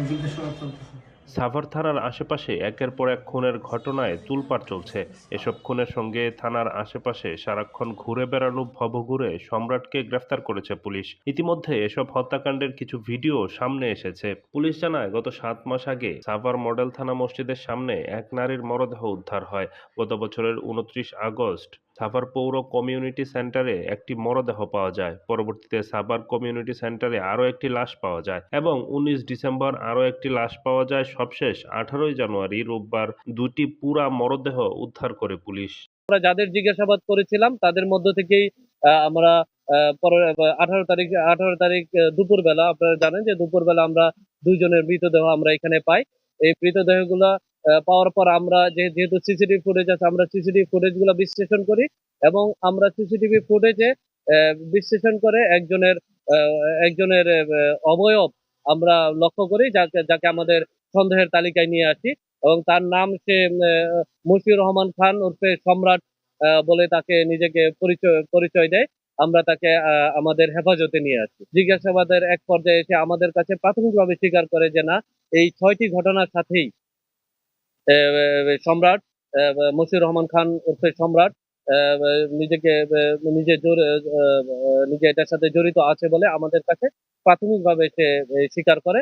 জিজ্ঞাসাবাদ চলতেছে। সাভার থানার আশেপাশে একের পর এক খুনের ঘটনায় তোলপাড় চলছে। এসব খুনের সঙ্গে থানার আশেপাশে সারাক্ষণ ঘুরে বেড়ানো ভবঘুরে সম্রাটকে গ্রেফতার করেছে পুলিশ। ইতিমধ্যে এসব হত্যাকাণ্ডের কিছু ভিডিও সামনে এসেছে। পুলিশ জানায় গত ৭ মাস আগে সাভার মডেল থানা মসজিদের সামনে এক নারীর মরদেহ উদ্ধার হয়। গত বছরের ২৯ আগস্ট সাভার পৌর কমিউনিটি সেন্টারে একটি মরদেহ পাওয়া যায়। পরবর্তীতে সাভার কমিউনিটি সেন্টারে আরও একটি লাশ পাওয়া যায় এবং ১৯ ডিসেম্বর আরও একটি লাশ পাওয়া যায়। সবশেষ ১৮ জানুয়ারি রোববার দুটি পুরা মরদেহ উদ্ধার করে পুলিশ। আমরা যাদের জিজ্ঞাসাবাদ করেছিলাম তাদের মধ্য থেকেই আমরা পরের ১৮ তারিখ দুপুরবেলা আপনারা জানেন যে দুপুরবেলা আমরা ২ জনের মৃতদেহ আমরা এখানে পাই। এই মৃতদেহগুলা পাওয়ার পর আমরা যেহেতু সিসিটিভি ফুটেজ আছে আমরা সিসিটিভি ফুটেজগুলো বিশ্লেষণ করি এবং আমরা সিসিটিভি ফুটেজে বিশ্লেষণ করে আ একজনের অবয়ব আমরা লক্ষ্য করি যাকে আমাদের সন্দেহের তালিকায় নিয়ে আসি এবং তার নাম সে মশিউর রহমান খান উর্ফে সম্রাট বলে তাকে নিজেকে পরিচয় দেয়। আমরা তাকে আমাদের হেফাজতে নিয়ে আসি। জিজ্ঞাসাবাদের এক পর্যায়ে এসে আমাদের কাছে প্রাথমিকভাবে স্বীকার করে যে না, এই ৬ টি ঘটনার সাথেই সম্রাট মশিউর রহমান খান উর্ফে সম্রাট আ নিজেকে নিজে জোর নিজে এটার সাথে জড়িত আছে বলে আমাদের কাছে প্রাথমিকভাবে সে স্বীকার করে।